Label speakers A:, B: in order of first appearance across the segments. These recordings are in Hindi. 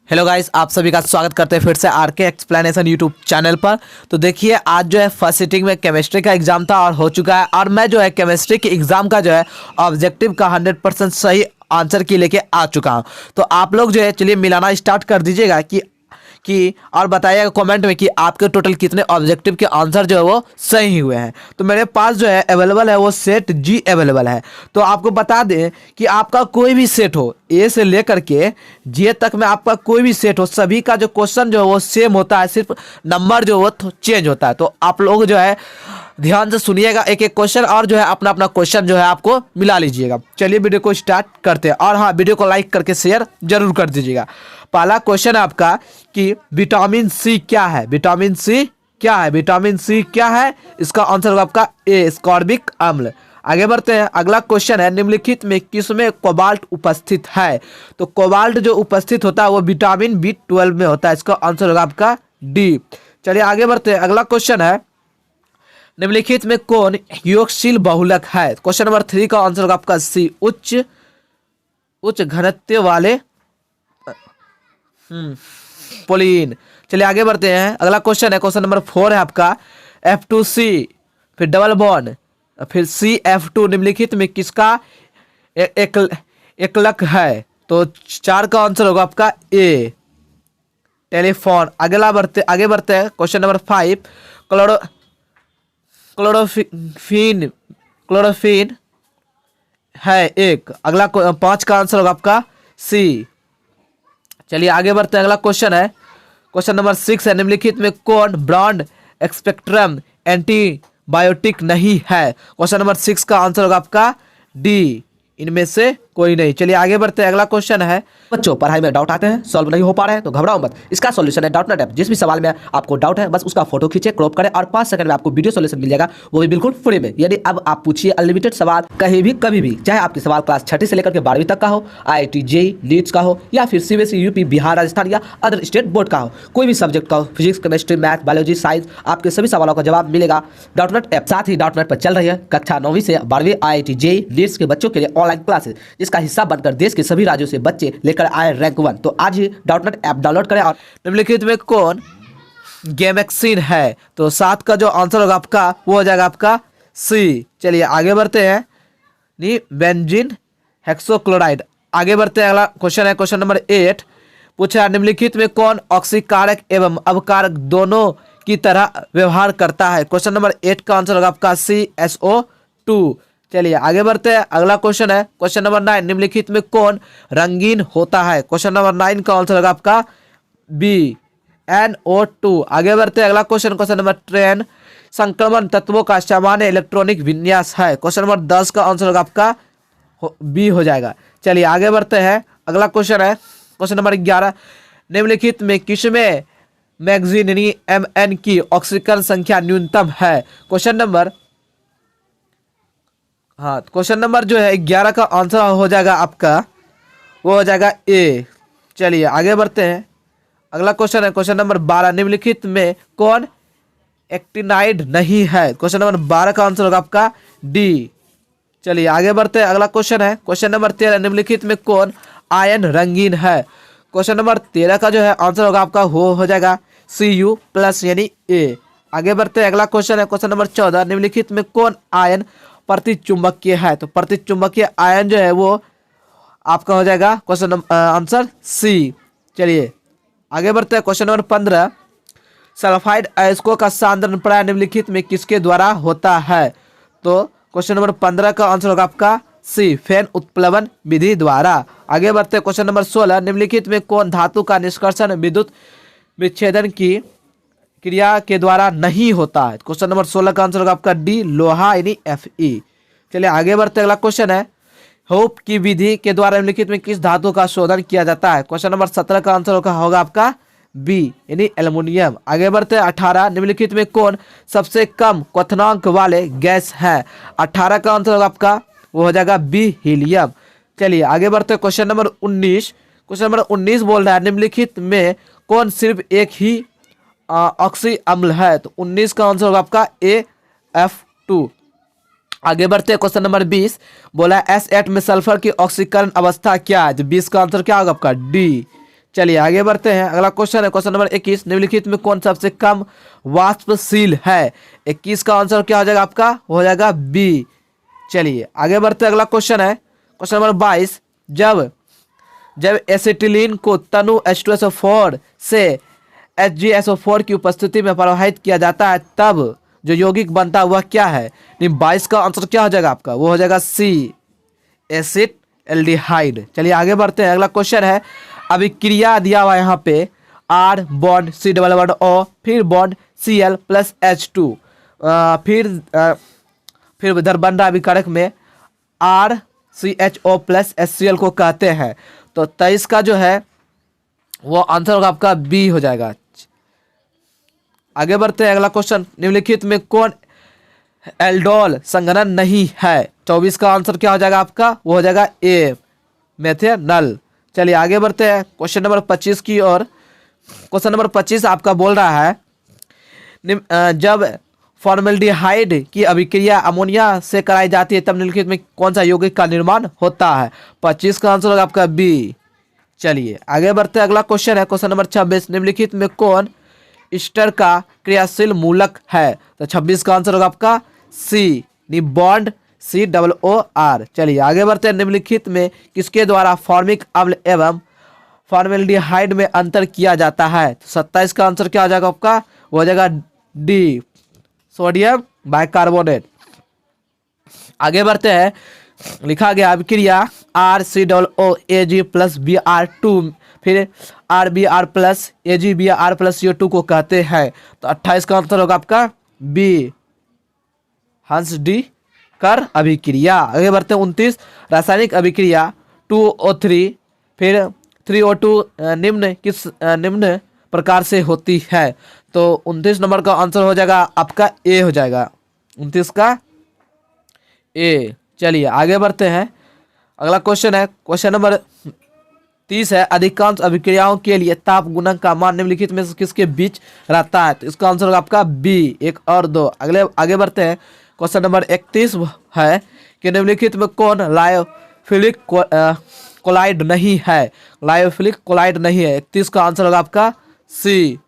A: हेलो गाइस, आप सभी का स्वागत करते हैं फिर से आरके एक्सप्लेनेशन यूट्यूब चैनल पर। तो देखिए, आज जो है फर्स्ट सिटिंग में केमिस्ट्री का एग्जाम था और हो चुका है। और मैं जो है केमिस्ट्री के एग्जाम का जो है ऑब्जेक्टिव का 100% सही आंसर की लेके आ चुका हूँ। तो आप लोग जो है चलिए मिलाना स्टार्ट कर दीजिएगा कि और बताइएगा कमेंट में कि आपके टोटल कितने ऑब्जेक्टिव के आंसर जो है वो सही हुए हैं। तो मेरे पास जो है अवेलेबल है वो सेट जी अवेलेबल है। तो आपको बता दें कि आपका कोई भी सेट हो, ए से लेकर के जे तक में आपका कोई भी सेट हो, सभी का जो क्वेश्चन जो है वो सेम होता है, सिर्फ नंबर जो है वो चेंज होता है। तो आप लोग जो है ध्यान से सुनिएगा एक एक क्वेश्चन और जो है अपना अपना क्वेश्चन जो है आपको मिला लीजिएगा। चलिए वीडियो को स्टार्ट करते हैं। और हाँ, वीडियो को लाइक करके शेयर जरूर कर दीजिएगा। पहला क्वेश्चन है आपका कि विटामिन सी क्या है। विटामिन सी क्या है? विटामिन सी क्या है? इसका आंसर होगा आपका ए, स्कॉर्बिक अम्ल। आगे बढ़ते हैं। अगला क्वेश्चन है निम्नलिखित में किसमें कोबाल्ट उपस्थित है? तो कोबाल्ट जो उपस्थित होता है वो विटामिन B12 में होता है। इसका आंसर होगा आपका डी। चलिए आगे बढ़ते हैं। अगला क्वेश्चन है निम्नलिखित में कौन योगशील बहुलक है? क्वेश्चन नंबर 3 का आंसर होगा आपका सी, उच्च घनत्व वाले पोलीन। चलिए आगे बढ़ते हैं। अगला क्वेश्चन है क्वेश्चन नंबर 4 है आपका F2C, फिर डबल बॉन्ड, फिर CF2 निम्नलिखित में किसका एकलक है? तो 4 का आंसर होगा आपका ए, टेलीफोन। आगे बढ़ते हैं। क्वेश्चन नंबर 5 क्लोरोफिन है एक। अगला 5 का आंसर होगा आपका सी। चलिए आगे बढ़ते हैं। अगला क्वेश्चन है क्वेश्चन नंबर 6 है निम्नलिखित में कौन ब्रॉड स्पेक्ट्रम एंटीबायोटिक नहीं है? क्वेश्चन नंबर 6 का आंसर होगा आपका डी, इनमें से कोई नहीं। चलिए आगे बढ़ते हैं। अगला क्वेश्चन है बच्चों, पढ़ाई में डाउट आते हैं, सॉल्व नहीं हो पा रहे हैं तो घबराओ मत। इसका सॉल्यूशन है डाउटनेट ऐप। जिस भी सवाल में आपको डाउट है बस उसका फोटो खींचे, क्रॉप करें और 5 सेकंड में आपको वीडियो सॉल्यूशन मिल जाएगा, वो भी बिल्कुल फ्री में। यानी अब आप पूछिए अनलिमिटेड सवाल कहीं भी कभी भी, चाहे आपके सवाल क्लास 6 से लेकर के 12वीं तक का हो, IIT JEE नीट्स का हो, या फिर CBSE यूपी बिहार राजस्थान या अदर स्टेट बोर्ड का हो, कोई भी सब्जेक्ट का हो, physics chemistry math biology science, आपके सभी सवालों का जवाब मिलेगा डाउटनेट ऐप। साथ ही डाउटनेट पर चल रही है कक्षा 9वीं से 12वीं IIT JEE नीट्स के बच्चों के लिए ऑनलाइन क्लासेस, जिसका हिस्सा बनकर देश के सभी राज्यों से बच्चे लेकर आए रैंक 1। तो आज ही डाउटनेट ऐप डाउनलोड करें। और निम्नलिखित में कौन गैमेक्सिन है? तो 7 का जो आंसर होगा आपका वो हो जाएगा आपका सी। चलिए आगे बढ़ते हैं। नी बेंजीन हेक्सोक्लोराइड। आगे बढ़ते हैं। अगला क्वेश्चन है क्वेश्चन नंबर 8 पूछा निम्नलिखित में कौन ऑक्सीकारक एवं अवकारक दोनों की तरह व्यवहार करता है? क्वेश्चन नंबर 8 का आंसर होगा आपका CSO2। चलिए आगे बढ़ते हैं। अगला क्वेश्चन है क्वेश्चन नंबर 9 निम्नलिखित में कौन रंगीन होता है? क्वेश्चन नंबर 9 का आंसर होगा आपका बी, NO2। आगे बढ़ते हैं। अगला क्वेश्चन क्वेश्चन नंबर 10 संक्रमण तत्वों का सामान्य इलेक्ट्रॉनिक विन्यास है? क्वेश्चन नंबर 10 का आंसर होगा आपका बी हो जाएगा। चलिए आगे बढ़ते हैं। अगला क्वेश्चन है क्वेश्चन नंबर 11 निम्नलिखित में किसमें मैगजीन यानी MN की ऑक्सीकरण संख्या न्यूनतम है? क्वेश्चन नंबर जो है 11 का आंसर हो जाएगा आपका वो हो जाएगा ए। चलिए आगे बढ़ते हैं। अगला क्वेश्चन है क्वेश्चन नंबर 12 निम्नलिखित में कौन एक्टिनाइड नहीं है? क्वेश्चन नंबर 12 का आंसर होगा आपका डी। चलिए आगे बढ़ते हैं। अगला क्वेश्चन है क्वेश्चन नंबर 13 निम्नलिखित में कौन आयन रंगीन है? क्वेश्चन नंबर 13 का जो है आंसर होगा आपका हो जाएगा Cu+ यानी ए। आगे बढ़ते हैं। अगला क्वेश्चन है क्वेश्चन नंबर 14 निम्नलिखित में कौन आयन प्रतिचुंबकीय है? तो प्रतिचुंबकीय आयन जो है वो आपका हो जाएगा क्वेश्चन आंसर सी। चलिए आगे बढ़ते हैं। क्वेश्चन नंबर 15 सल्फाइड अयस्कों का सांद्रण प्राय निम्नलिखित में किसके द्वारा होता है? तो क्वेश्चन नंबर 15 का आंसर होगा आपका सी, फैन उत्प्लवन विधि द्वारा। आगे बढ़ते हैं। क्वेश्चन नंबर 16 निम्नलिखित में कौन धातु का निष्कर्षण विद्युत विच्छेदन की क्रिया के द्वारा नहीं होता है? क्वेश्चन नंबर 16 का आंसर होगा आपका डी, लोहा यानी Fe। चलिए आगे बढ़ते हैं। अगला क्वेश्चन है होप की विधि के द्वारा निम्नलिखित में किस धातु का शोधन किया जाता है? क्वेश्चन नंबर 17 का आंसर होगा आपका बी यानी एल्युमिनियम। आगे बढ़ते हैं। 18 निम्नलिखित में कौन सबसे कम क्वथनांक वाले गैस है? 18 का आंसर होगा आपका वो हो जाएगा बी, हीलियम। चलिए आगे बढ़ते हैं। क्वेश्चन नंबर 19 क्वेश्चन नंबर 19 बोल रहा है निम्नलिखित में कौन सिर्फ एक ही ऑक्सी अम्ल है? तो 19 का आंसर होगा आपका AF2। आगे बढ़ते हैं। क्वेश्चन नंबर 20 बोला S8 में सल्फर की ऑक्सीकरण अवस्था क्या है? तो 20 का आंसर क्या होगा आपका डी। चलिए आगे बढ़ते हैं। अगला क्वेश्चन है क्वेश्चन नंबर 21, निम्नलिखित में कौन सबसे कम वाष्पशील है? 21 का आंसर क्या हो जाएगा आपका? हो जाएगा बी। चलिए आगे बढ़ते हैं। अगला क्वेश्चन है क्वेश्चन नंबर 22, जब जब एसिटिलीन को तनु H2SO4 से HgSO4 की उपस्थिति में प्रवाहित किया जाता है तब जो यौगिक बनता है वह क्या है? 22 का आंसर क्या हो जाएगा आपका? वो हो जाएगा सी, एसिड एल्डिहाइड। चलिए आगे बढ़ते हैं। अगला क्वेश्चन है, अभिक्रिया दिया हुआ यहाँ पे R बॉन्ड C++O फिर बॉन्ड Cl+H2 फिर इधर बन रहा अभिकारक में RCHO+HCl को कहते हैं। तो 23 का जो है वो आंसर होगा आपका बी हो जाएगा। आगे बढ़ते हैं। अगला क्वेश्चन, निम्नलिखित में कौन एल्डोल संघनन नहीं है? 24 का आंसर क्या हो जाएगा आपका? वो हो जाएगा ए, मेथेनल। चलिए आगे बढ़ते हैं क्वेश्चन नंबर 25 की ओर। क्वेश्चन नंबर 25 आपका बोल रहा है, जब फॉर्मेल्डिहाइड की अभिक्रिया अमोनिया से कराई जाती है तब निम्नलिखित में कौन सा यौगिक का निर्माण होता है? 25 का आंसर होगा आपका बी। चलिए आगे बढ़ते हैं। अगला क्वेश्चन है क्वेश्चन नंबर 26, निम्नलिखित में कौन ईस्टर का क्रियाशील मूलक है? तो 26 का आंसर होगा आपका सी, बॉन्ड COOR। चलिए आगे बढ़ते हैं। निम्नलिखित में किसके द्वारा फॉर्मिक अम्ल एवं फॉर्मेल्डिहाइड में अंतर किया जाता है? तो 27 का आंसर क्या हो जाएगा आपका? वो हो जाएगा डी, सोडियम बाइकार्बोनेट। आगे बढ़ते हैं। लिखा गया अभिक्रिया RCOOAg+Br2 फिर RBr+AgBr+CO2 को कहते हैं। तो 28 का आंसर होगा आपका बी, हंस डी कर अभिक्रिया। आगे बढ़ते हैं। 29, रासायनिक अभिक्रिया 2O3 फिर 3O2 निम्न प्रकार से होती है। तो 29 नंबर का आंसर हो जाएगा आपका ए हो जाएगा, 29 का ए। चलिए आगे बढ़ते हैं। अगला क्वेश्चन है क्वेश्चन नंबर 30 है, अधिकांश अभिक्रियाओं के लिए ताप गुणक का मान निम्नलिखित में से किसके बीच रहता है? तो इसका आंसर होगा आपका बी, 1 और 2। आगे बढ़ते हैं। क्वेश्चन नंबर 31 है कि निम्नलिखित में कौन लायोफिलिक कोलाइड नहीं है? लायोफिलिक कोलाइड नहीं है। 31 का आंसर होगा आपका सी,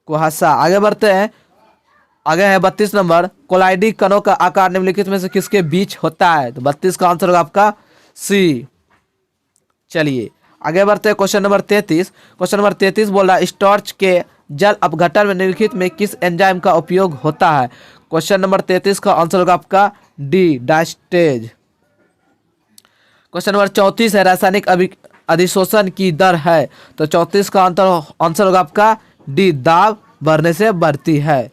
A: कुहासा। आगे बढ़ते हैं। आगे है 32 नंबर, कोलाइडी कणों का आकार निम्नलिखित में से किसके बीच होता है? तो 32 का आंसर होगा आपका सी। चलिए आगे बढ़ते हैं। क्वेश्चन नंबर 33, क्वेश्चन नंबर 33 बोल रहा है, स्टार्च के जल अपघटन में निम्नलिखित में किस एंजाइम का उपयोग होता है? क्वेश्चन नंबर 33 का आंसर होगा आपका डी, डायस्टेज। क्वेश्चन नंबर 34 है, रासायनिक अधिशोषण की दर है। तो 34 का आंसर होगा आपका डी, दाब बढ़ने से बढ़ती है।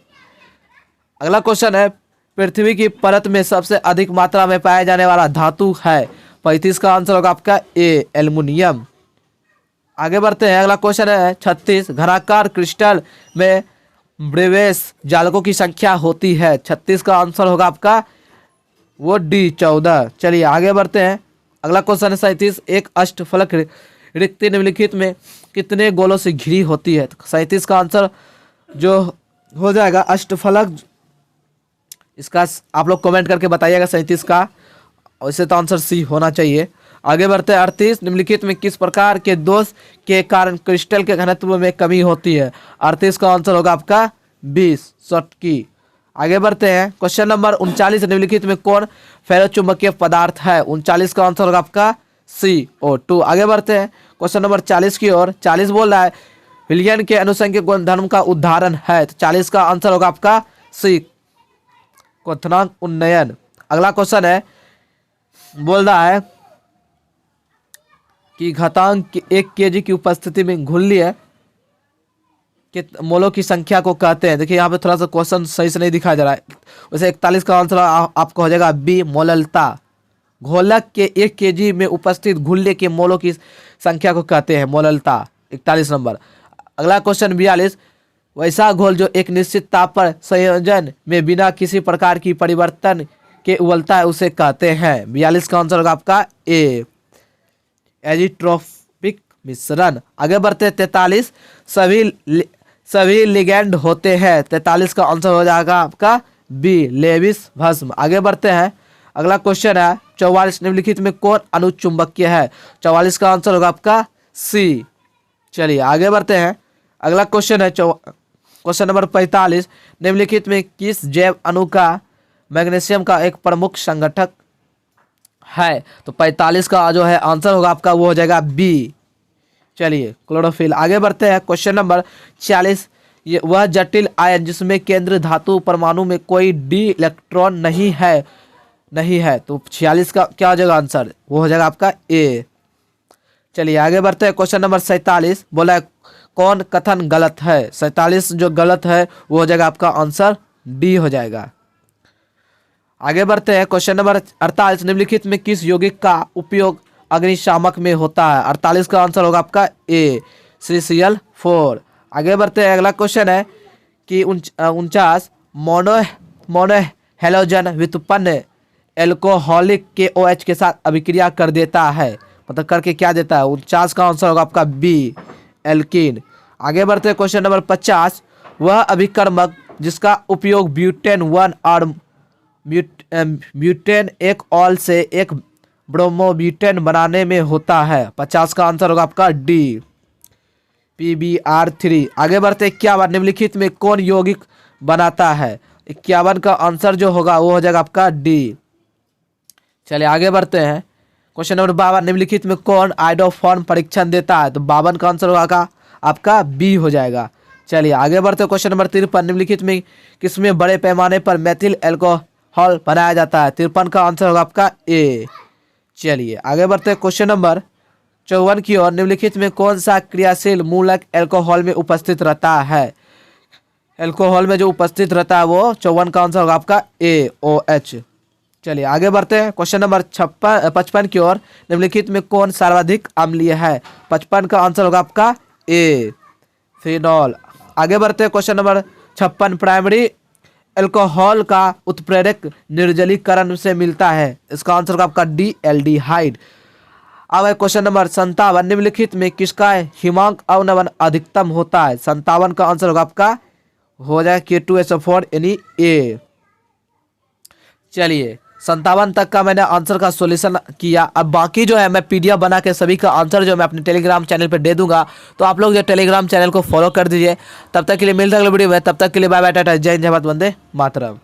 A: अगला क्वेश्चन है, पृथ्वी की परत में सबसे अधिक मात्रा में पाया जाने वाला धातु है? 35 का आंसर होगा आपका ए, एल्युमिनियम। आगे बढ़ते हैं। अगला क्वेश्चन है 36, घनाकार क्रिस्टल में ब्रेवेस जालकों की संख्या होती है? 36 का आंसर होगा आपका वो डी, 14। चलिए आगे बढ़ते हैं। अगला क्वेश्चन है 37, एक अष्टफलक रिक्ति निम्नलिखित में कितने गोलों से घिरी होती है? 37 का आंसर जो हो जाएगा अष्टफलक, इसका आप लोग कमेंट करके बताइएगा 37 का। वैसे तो आंसर सी होना चाहिए। आगे बढ़ते हैं। 38, निम्नलिखित में किस प्रकार के दोष के कारण क्रिस्टल के घनत्व में कमी होती है? 38 का आंसर होगा आपका 20, शॉटकी। आगे बढ़ते हैं। क्वेश्चन नंबर 39, निम्नलिखित में कौन फेरोचुंबकीय पदार्थ है? 39 का आंसर होगा आपका CO2। आगे बढ़ते हैं क्वेश्चन नंबर 40 की ओर। 40 बोल रहा है, विलयन के अनुसंज्ञ गुणधर्म का उदाहरण है? तो 40 का आंसर होगा आपका सी, क्वथनांक उन्नयन। अगला क्वेश्चन है, बोल रहा है कि घातांक 1 kg की उपस्थिति में घुलनीय के मोलों की संख्या को कहते हैं। देखिए यहाँ पे थोड़ा सा क्वेश्चन सही से नहीं दिखाया जा रहा है। वैसे 41 का आंसर आपको हो जाएगा बी, मोललता। घोलक के 1 kg में उपस्थित घुलने के मोलों की संख्या को कहते हैं मोललता, 41 नंबर। अगला क्वेश्चन 42, वैसा घोल जो एक निश्चित ताप पर संयोजन में बिना किसी प्रकार की परिवर्तन के उबलता है उसे कहते हैं? 42 का आंसर होगा आपका ए, एजिट्रोपिक मिश्रण। आगे बढ़ते हैं। 43, सभी लिगेंड होते हैं? 43 का आंसर हो जाएगा आपका बी, लेविस भस्म। आगे बढ़ते हैं। अगला क्वेश्चन है 44, निम्नलिखित में कौन अनुचुंबकीय है? 44 का आंसर होगा आपका सी, चलिए आगे बढ़ते हैं। अगला क्वेश्चन है क्वेश्चन नंबर 45। निम्नलिखित में किस जैव अणु का मैग्नीशियम का एक प्रमुख संगठक है? तो 45 का जो है आंसर होगा आपका वो हो जाएगा बी। चलिए क्लोरोफिल। आगे बढ़ते हैं। Question number 46। ये वह जटिल आयन जिसमें केंद्र धातु परमाणु में कोई डी इलेक्ट्रॉन नहीं है। तो 46 का क्या हो जाएगा आंसर? वो हो जाएगा आपका ए। चलिए आगे बढ़ते हैं। क्वेश्चन नंबर 47 बोला है कौन कथन गलत है? 47 जो गलत है वो हो जाएगा आपका आंसर डी हो जाएगा। आगे बढ़ते हैं। Question number 48। निम्नलिखित में किस यौगिक का उपयोग अग्निशामक में होता है? 48 का आंसर होगा आपका ए, CCl4। आगे बढ़ते हैं। अगला क्वेश्चन है कि 49 मोनो हेलोजन व्युत्पन्न एल्कोहलिक के OH के साथ अभिक्रिया कर देता है, मतलब करके क्या देता है? 49 का आंसर होगा आपका बी, एल्कीन। आगे बढ़ते हैं। Question number 50। वह अभिकर्मक जिसका उपयोग ब्यूटेन 1 और ब्यूटेन एक ऑल से एक ब्रोमोब्यूटेन बनाने में होता है। 50 का आंसर होगा आपका डी, PBr3। आगे बढ़ते हैं। 51 निम्नलिखित में कौन यौगिक बनाता है? 51 का आंसर जो होगा वो हो जाएगा आपका डी। चलिए आगे बढ़ते हैं। Question number 52। निम्नलिखित में कौन आइडोफॉर्म परीक्षण देता है? तो 52 का आंसर होगा आपका बी हो जाएगा। चलिए आगे बढ़ते हैं। Question number 53। निम्नलिखित में किसमें बड़े पैमाने पर मेथिल एल्कोहल बनाया जाता है? 53 का आंसर होगा आपका ए। चलिए आगे बढ़ते हैं। क्वेश्चन नंबर 54 की ओर। निम्नलिखित में कौन सा क्रियाशील मूलक अल्कोहल में उपस्थित रहता है? अल्कोहल में जो उपस्थित रहता है वो 54 का आंसर होगा आपका ए, OH। चलिए आगे बढ़ते हैं। क्वेश्चन नंबर 55 की ओर। निम्नलिखित में कौन सर्वाधिक अम्लीय है? 55 का आंसर होगा आपका ए, फिनॉल। आगे बढ़ते हैं। Question number 56। प्राइमरी अल्कोहल का उत्प्रेरक निर्जलीकरण से मिलता है, इसका आंसर होगा आपका डी, एल्डिहाइड। अब है क्वेश्चन नंबर 57। निम्नलिखित में किसका हिमांक अवनमन अधिकतम होता है? 57 का आंसर होगा आपका हो जाए K2SO4 यानी ए। चलिए 57 तक का मैंने आंसर का सॉल्यूशन किया। अब बाकी जो है मैं PDF बना के सभी का आंसर जो मैं अपने टेलीग्राम चैनल पे दे दूंगा, तो आप लोग जो टेलीग्राम चैनल को फॉलो कर दीजिए। तब तक के लिए मिलते हैं अगले वीडियो में। तब तक के लिए बाय बाय, टाटा, जय हिंद, जय भारत, वंदे मातरम।